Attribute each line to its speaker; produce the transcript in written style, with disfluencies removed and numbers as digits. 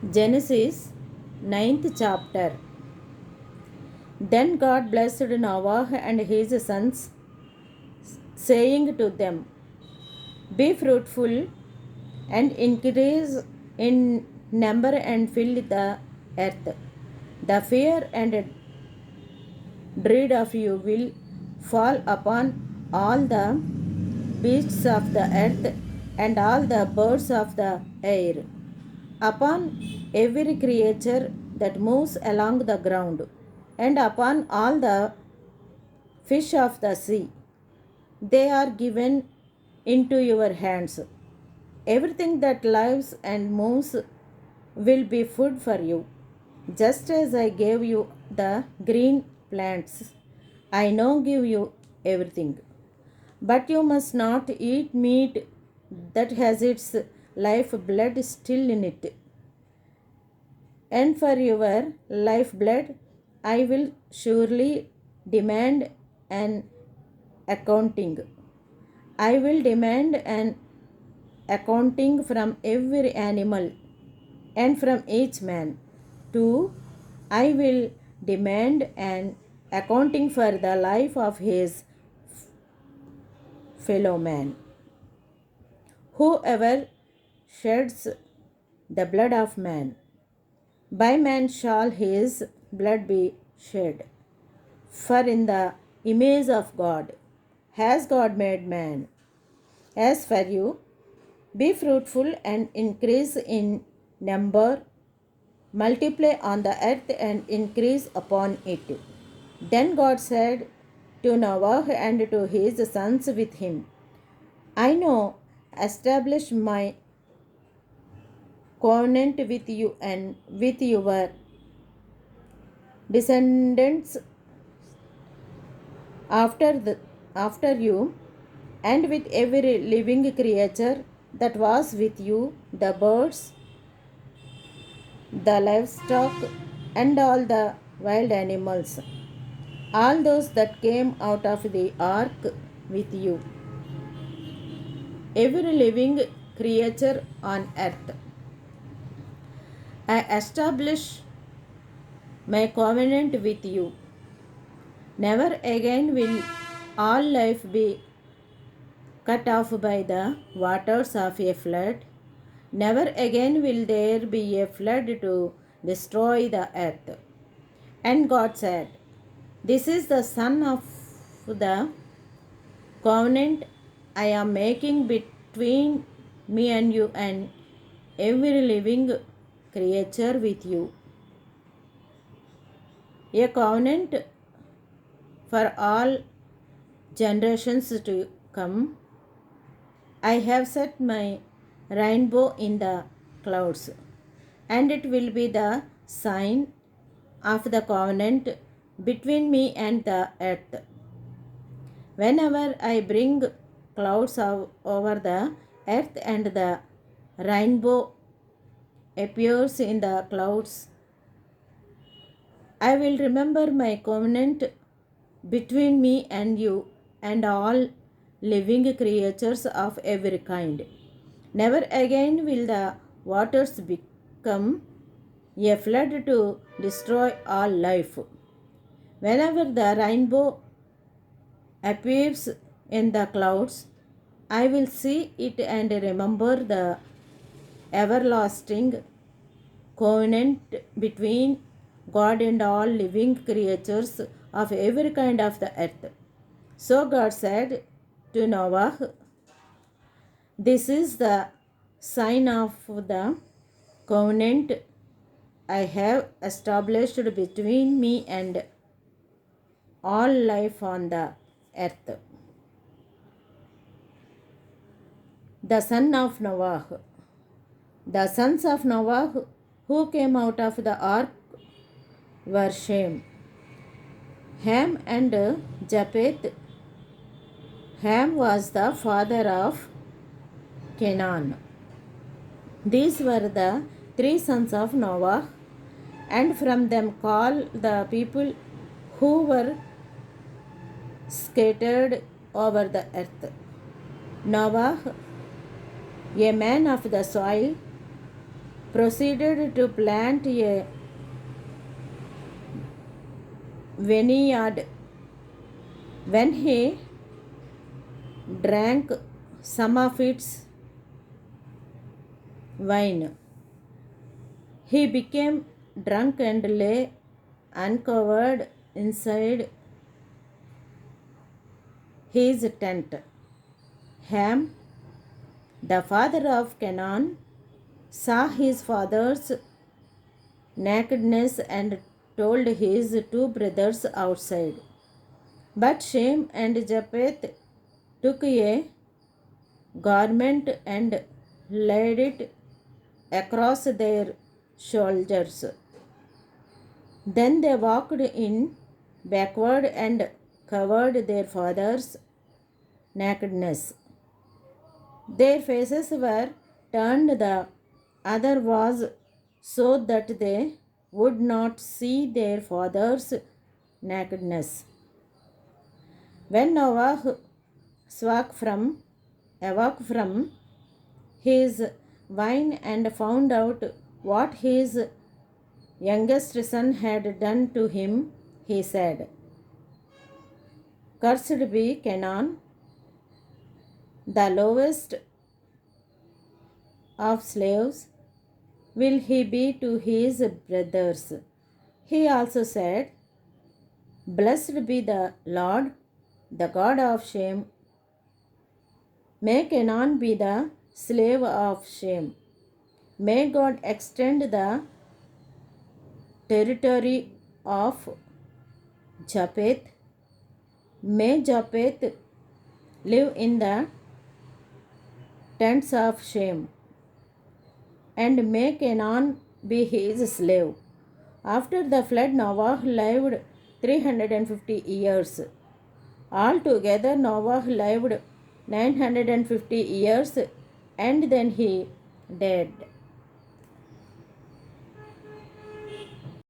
Speaker 1: Genesis 9th chapter. Then God blessed Noah and his sons, saying to them, be fruitful and increase in number and fill the earth. The fear and dread of you will fall upon all the beasts of the earth and all the birds of the air, upon every creature that moves along the ground, and upon all the fish of the sea. They are given into your hands. Everything that lives and moves will be food for you. Just as I gave you the green plants, I now give you everything. But you must not eat meat that has its life blood still in it. And for your life blood, I will surely demand an accounting. I will demand an accounting from every animal and from each man. 2. I will demand an accounting for the life of his fellow man. Whoever sheds the blood of man, by man shall his blood be shed. For in the image of God has God made man. As for you, be fruitful and increase in number, multiply on the earth and increase upon it. Then God said to Noah and to his sons with him, I now establish my covenant with you and with your descendants after you, and with every living creature that was with you, the birds, the livestock, and all the wild animals, all those that came out of the ark with you, every living creature on earth. I establish my covenant with you. Never again will all life be cut off by the waters of a flood. Never again will there be a flood to destroy the earth. And God said, this is the son of the covenant I am making between me and you and every living creature with you. A covenant for all generations to come. I have set my rainbow in the clouds, and it will be the sign of the covenant between me and the earth. Whenever I bring clouds over the earth and the rainbow appears in the clouds, I will remember my covenant between me and you and all living creatures of every kind. Never again will the waters become a flood to destroy all life. Whenever the rainbow appears in the clouds, I will see it and remember the everlasting covenant between God and all living creatures of every kind of the earth. So God said to Noah, this is the sign of the covenant I have established between me and all life on the earth. The son of Noah. The sons of Noah who came out of the ark were Shem, Ham, and Japheth. Ham was the father of Canaan. These were the three sons of Noah, and from them call the people who were scattered over the earth. Noah, a man of the soil, proceeded to plant a vineyard. When he drank some of its wine, he became drunk and lay uncovered inside his tent. Ham, the father of Canaan, saw his father's nakedness and told his two brothers outside. But Shem and Japheth took a garment and laid it across their shoulders. Then they walked in backward and covered their father's nakedness. Their faces were turned the other was so that they would not see their father's nakedness. When Noah awoke from his wine and found out what his youngest son had done to him, he said, "Cursed be Canaan, the lowest of slaves will he be to his brothers." He also said, "Blessed be the Lord, the God of Shem. May Canaan be the slave of Shem. May God extend the territory of Japheth. May Japheth live in the tents of Shem, and may Canaan be his slave." After the flood, Noah lived 350 years. Altogether, Noah lived 950 years and then he died.